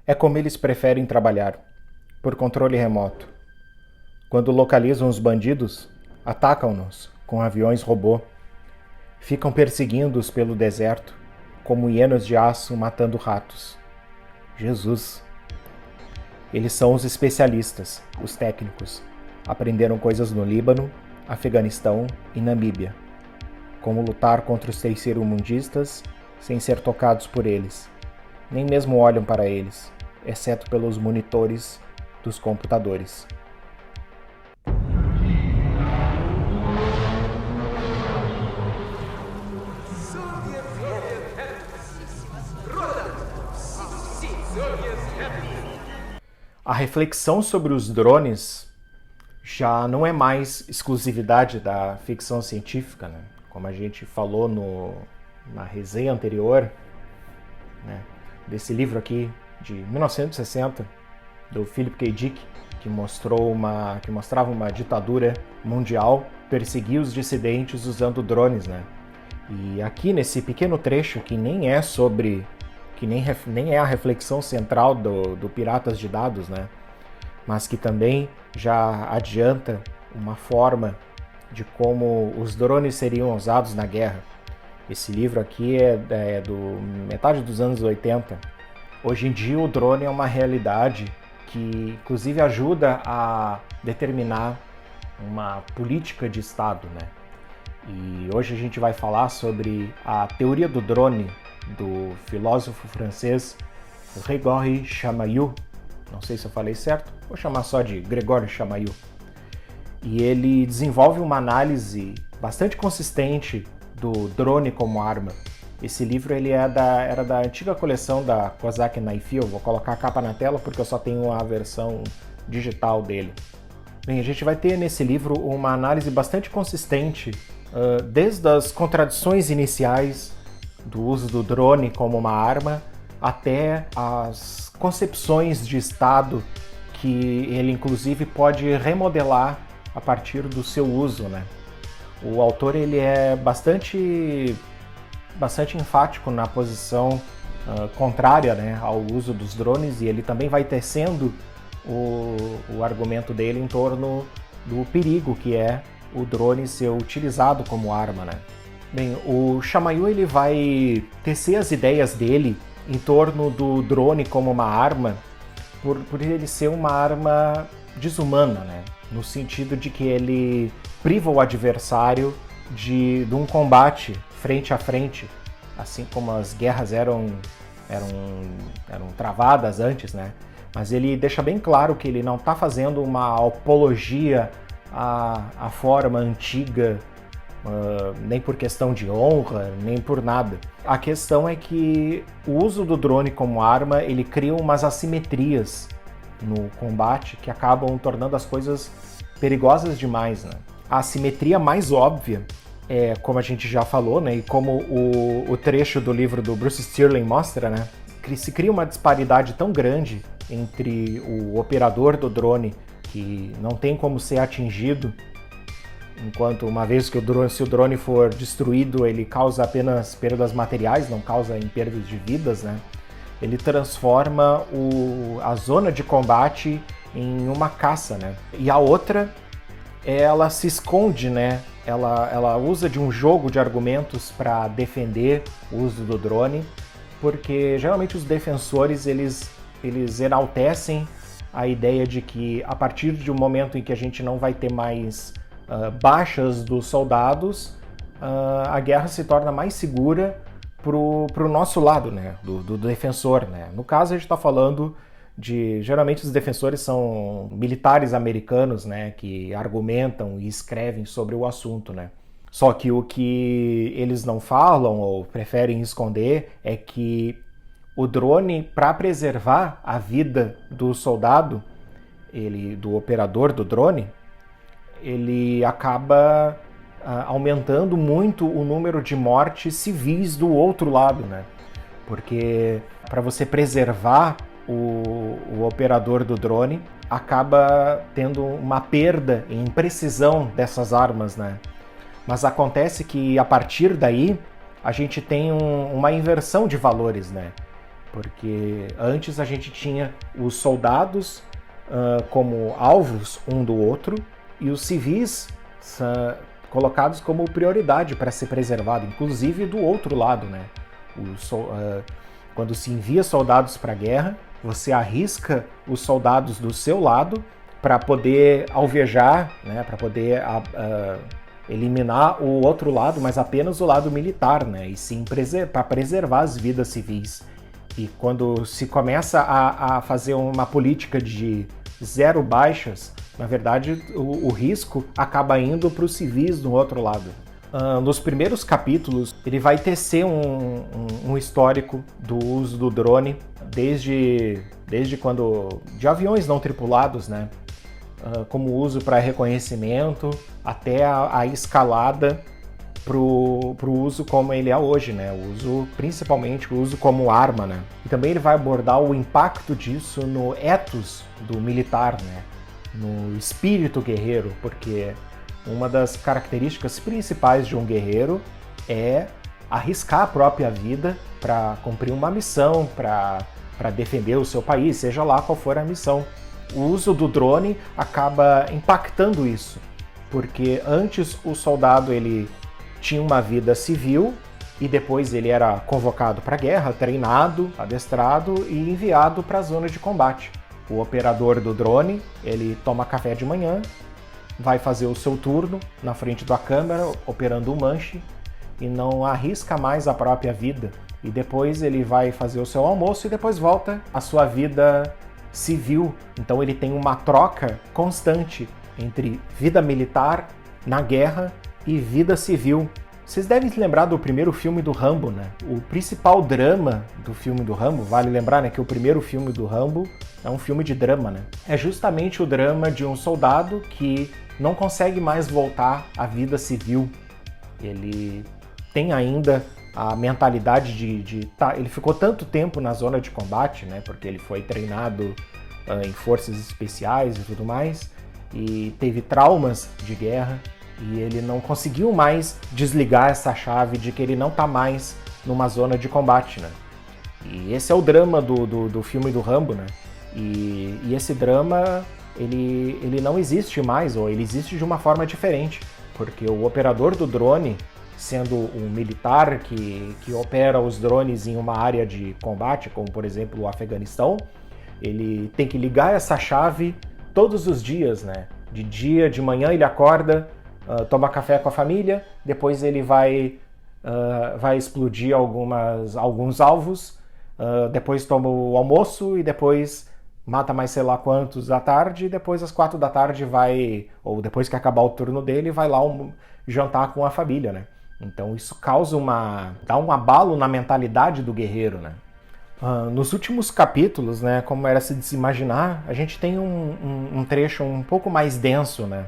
É como eles preferem trabalhar, por controle remoto. Quando localizam os bandidos, atacam-nos com aviões robô. Ficam perseguindo-os pelo deserto, como hienas de aço matando ratos. Jesus! Eles são os especialistas, os técnicos. Aprenderam coisas no Líbano, Afeganistão e Namíbia. Como lutar contra os terceiro-mundistas sem ser tocados por eles. Nem mesmo olham para eles, exceto pelos monitores dos computadores. A reflexão sobre os drones já não é mais exclusividade da ficção científica, né? Como a gente falou na resenha anterior, né, desse livro aqui de 1960, do Philip K. Dick, que mostrava uma ditadura mundial perseguir os dissidentes usando drones, né? E aqui nesse pequeno trecho, que nem é sobre, que nem é a reflexão central do Piratas de Dados, né? Mas que também já adianta uma forma de como os drones seriam usados na guerra. Esse livro aqui é do metade dos anos 80. Hoje em dia o drone é uma realidade que inclusive ajuda a determinar uma política de Estado, né? E hoje a gente vai falar sobre a teoria do drone do filósofo francês Grégory Chamayou. Não sei se eu falei certo, vou chamar só de Grégory Chamayou. E ele desenvolve uma análise bastante consistente do drone como arma. Esse livro ele era da antiga coleção da Kozak Knifeil. Vou colocar a capa na tela porque eu só tenho a versão digital dele. Bem, a gente vai ter nesse livro uma análise bastante consistente, desde as contradições iniciais do uso do drone como uma arma até as concepções de Estado que ele inclusive pode remodelar a partir do seu uso, né? O autor ele é bastante enfático na posição contrária, né, ao uso dos drones, e ele também vai tecendo o argumento dele em torno do perigo que é o drone ser utilizado como arma, né? Bem, o Chamayou ele vai tecer as ideias dele em torno do drone como uma arma por ele ser uma arma desumana, né? No sentido de que ele priva o adversário de um combate frente a frente, assim como as guerras eram travadas antes, né? Mas ele deixa bem claro que ele não está fazendo uma apologia à forma antiga, nem por questão de honra, nem por nada. A questão é que o uso do drone como arma, ele cria umas assimetrias no combate que acabam tornando as coisas perigosas demais, né? A assimetria mais óbvia é, como a gente já falou, né, e como o trecho do livro do Bruce Sterling mostra, né, que se cria uma disparidade tão grande entre o operador do drone, que não tem como ser atingido, enquanto uma vez que se o drone for destruído, ele causa apenas perdas materiais, não causa em perdas de vidas, né? Ele transforma a zona de combate em uma caça, né? E a outra, ela se esconde, né? Ela usa de um jogo de argumentos para defender o uso do drone, porque geralmente os defensores eles enaltecem a ideia de que a partir de um momento em que a gente não vai ter mais baixas dos soldados, a guerra se torna mais segura pro nosso lado, né, do defensor, né. No caso a gente está falando geralmente os defensores são militares americanos, né, que argumentam e escrevem sobre o assunto, né. Só que o que eles não falam ou preferem esconder é que o drone, para preservar a vida do soldado, do operador do drone, ele acaba aumentando muito o número de mortes civis do outro lado, né? Porque para você preservar o operador do drone, acaba tendo uma perda em precisão dessas armas, né? Mas acontece que a partir daí a gente tem uma inversão de valores, né? Porque antes a gente tinha os soldados como alvos um do outro e os civis colocados como prioridade para ser preservado, inclusive do outro lado, né? Quando se envia soldados para a guerra, você arrisca os soldados do seu lado para poder alvejar, né? Para poder eliminar o outro lado, mas apenas o lado militar, né? E sim para preservar as vidas civis. E quando se começa a fazer uma política de zero baixas, na verdade o risco acaba indo para os civis do outro lado. Nos primeiros capítulos, ele vai tecer um histórico do uso do drone, desde quando de aviões não tripulados, né? Como uso para reconhecimento, até a escalada para o uso como ele é hoje, né? Principalmente o uso como arma, né? E também ele vai abordar o impacto disso no ethos do militar, né? No espírito guerreiro, porque uma das características principais de um guerreiro é arriscar a própria vida para cumprir uma missão, para defender o seu país, seja lá qual for a missão. O uso do drone acaba impactando isso, porque antes o soldado ele tinha uma vida civil e depois ele era convocado para a guerra, treinado, adestrado e enviado para a zona de combate. O operador do drone, ele toma café de manhã, vai fazer o seu turno na frente da câmera, operando o manche, e não arrisca mais a própria vida. E depois ele vai fazer o seu almoço e depois volta à sua vida civil. Então ele tem uma troca constante entre vida militar na guerra e vida civil. Vocês devem se lembrar do primeiro filme do Rambo, né? O principal drama do filme do Rambo, vale lembrar, né, que o primeiro filme do Rambo é um filme de drama, né? É justamente o drama de um soldado que não consegue mais voltar à vida civil. Ele tem ainda a mentalidade ele ficou tanto tempo na zona de combate, né? Porque ele foi treinado em forças especiais e tudo mais, e teve traumas de guerra, e ele não conseguiu mais desligar essa chave de que ele não está mais numa zona de combate, né? E esse é o drama do filme do Rambo, né? E esse drama, ele não existe mais, ou ele existe de uma forma diferente, porque o operador do drone, sendo um militar que opera os drones em uma área de combate, como por exemplo o Afeganistão, ele tem que ligar essa chave todos os dias, né? De manhã ele acorda, toma café com a família, depois ele vai explodir alguns alvos, depois toma o almoço e depois mata mais sei lá quantos à tarde, e depois às 4 da tarde ou depois que acabar o turno dele, vai lá jantar com a família, né? Então isso dá um abalo na mentalidade do guerreiro, né? Nos últimos capítulos, né, como era de se imaginar, a gente tem um trecho um pouco mais denso, né?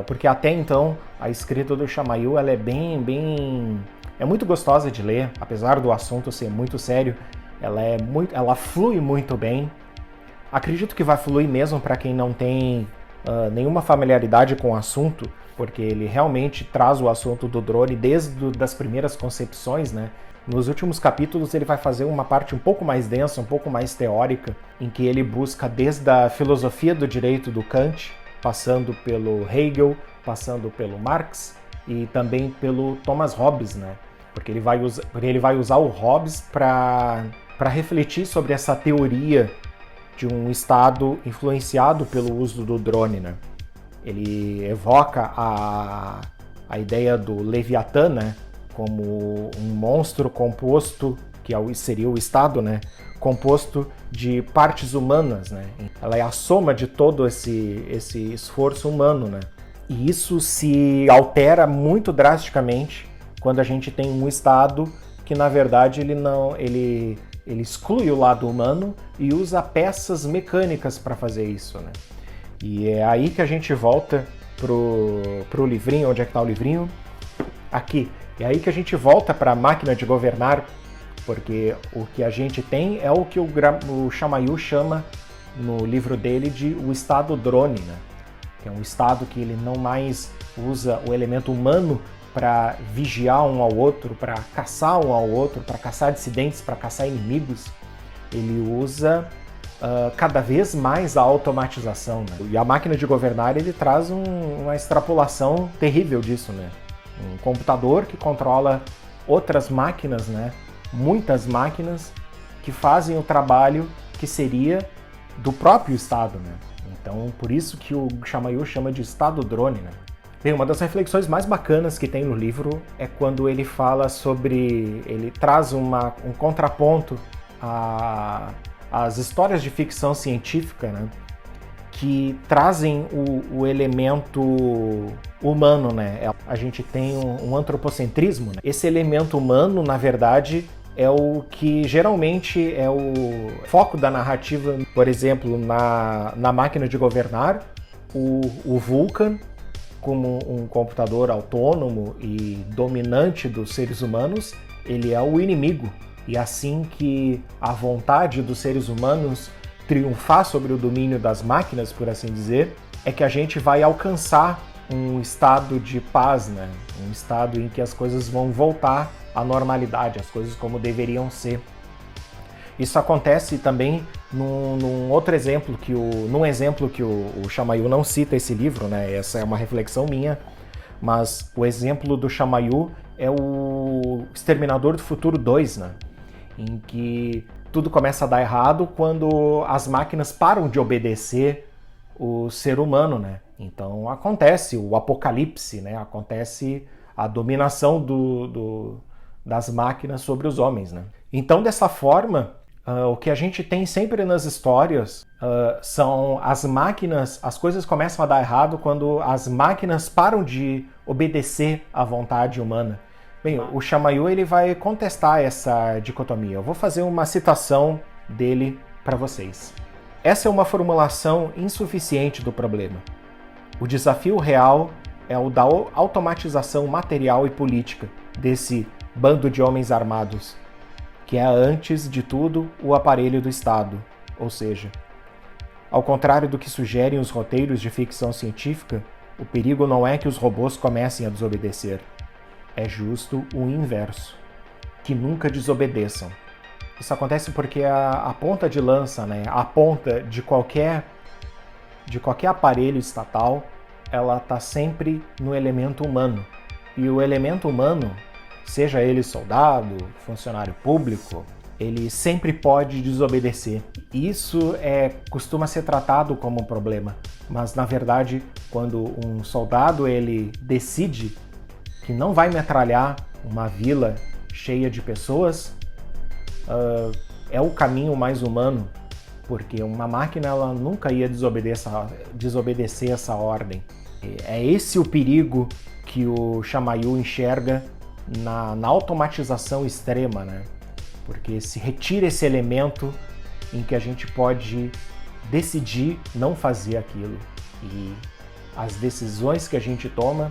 Porque até então a escrita do Chamayou, ela é muito gostosa de ler, apesar do assunto ser muito sério, ela flui muito bem. Acredito que vai fluir mesmo para quem não tem nenhuma familiaridade com o assunto, porque ele realmente traz o assunto do drone desde das primeiras concepções, né? Nos últimos capítulos ele vai fazer uma parte um pouco mais densa, um pouco mais teórica, em que ele busca desde a filosofia do direito do Kant, passando pelo Hegel, passando pelo Marx e também pelo Thomas Hobbes, né? Porque ele vai usar o Hobbes para refletir sobre essa teoria de um Estado influenciado pelo uso do drone, né? Ele evoca a ideia do Leviatã, né? Como um monstro composto, que seria o Estado, né? Composto de partes humanas, né? Ela é a soma de todo esse esforço humano, né? E isso se altera muito drasticamente quando a gente tem um Estado que, na verdade, ele exclui o lado humano e usa peças mecânicas para fazer isso, né? E é aí que a gente volta pro livrinho. Onde é que está o livrinho? Aqui. É aí que a gente volta para a máquina de governar, porque o que a gente tem é o que o Chamayou chama no livro dele de o Estado drone, né? Que é um Estado que ele não mais usa o elemento humano para vigiar um ao outro, para caçar um ao outro, para caçar dissidentes, para caçar inimigos, ele usa cada vez mais a automatização, né? E a máquina de governar, ele traz uma extrapolação terrível disso, né? Um computador que controla outras máquinas, né? Muitas máquinas que fazem o trabalho que seria do próprio Estado, né? Então, por isso que o Chamayou chama de Estado drone, né? Bem, uma das reflexões mais bacanas que tem no livro é quando ele fala sobre... ele traz um contraponto às histórias de ficção científica, né? Que trazem o elemento humano, né? A gente tem um antropocentrismo, né? Esse elemento humano, na verdade, é o que geralmente é o foco da narrativa. Por exemplo, na máquina de governar, o Vulcan, como um computador autônomo e dominante dos seres humanos, ele é o inimigo. E assim que a vontade dos seres humanos triunfar sobre o domínio das máquinas, por assim dizer, é que a gente vai alcançar um estado de paz, né? Um estado em que as coisas vão voltar à normalidade, as coisas como deveriam ser. Isso acontece também num outro exemplo, num exemplo que o Chamayou não cita esse livro, né? Essa é uma reflexão minha, mas o exemplo do Chamayou é o Exterminador do Futuro 2, né? Em que tudo começa a dar errado quando as máquinas param de obedecer o ser humano, né? Então acontece o apocalipse, né? Acontece a dominação das máquinas sobre os homens, né? Então, dessa forma, o que a gente tem sempre nas histórias são as máquinas, as coisas começam a dar errado quando as máquinas param de obedecer à vontade humana. Bem, o Chamayou ele vai contestar essa dicotomia. Eu vou fazer uma citação dele para vocês. Essa é uma formulação insuficiente do problema. O desafio real é o da automatização material e política desse bando de homens armados, que é, antes de tudo, o aparelho do Estado, ou seja, ao contrário do que sugerem os roteiros de ficção científica, o perigo não é que os robôs comecem a desobedecer. É justo o inverso, que nunca desobedeçam. Isso acontece porque a ponta de lança, né, a ponta de qualquer aparelho estatal, ela está sempre no elemento humano. E o elemento humano, seja ele soldado, funcionário público, ele sempre pode desobedecer. Isso costuma ser tratado como um problema, mas na verdade, quando um soldado ele decide que não vai metralhar uma vila cheia de pessoas, é o caminho mais humano, porque uma máquina ela nunca ia desobedecer essa ordem. É esse o perigo que o Chamayou enxerga na automatização extrema, né? Porque se retira esse elemento em que a gente pode decidir não fazer aquilo. E as decisões que a gente toma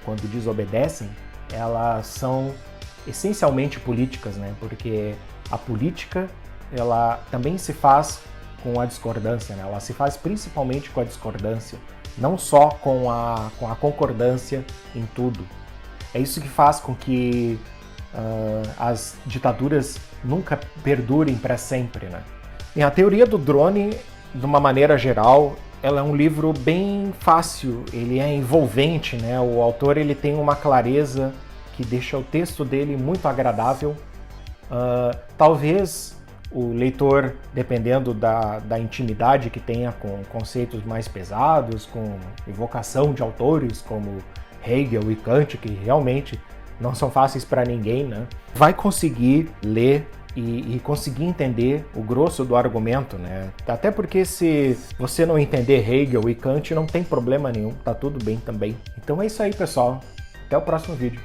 quando desobedecem, elas são essencialmente políticas, né? Porque a política, ela também se faz com a discordância, né? Ela se faz principalmente com a discordância, não só com a concordância em tudo. É isso que faz com que as ditaduras nunca perdurem para sempre, né? E a teoria do drone, de uma maneira geral, ela é um livro bem fácil, ele é envolvente, né? O autor ele tem uma clareza que deixa o texto dele muito agradável. Talvez o leitor, dependendo da intimidade que tenha com conceitos mais pesados, com evocação de autores como Hegel e Kant, que realmente não são fáceis para ninguém, né? Vai conseguir ler e conseguir entender o grosso do argumento, né? Até porque se você não entender Hegel e Kant, não tem problema nenhum, tá tudo bem também. Então é isso aí, pessoal. Até o próximo vídeo.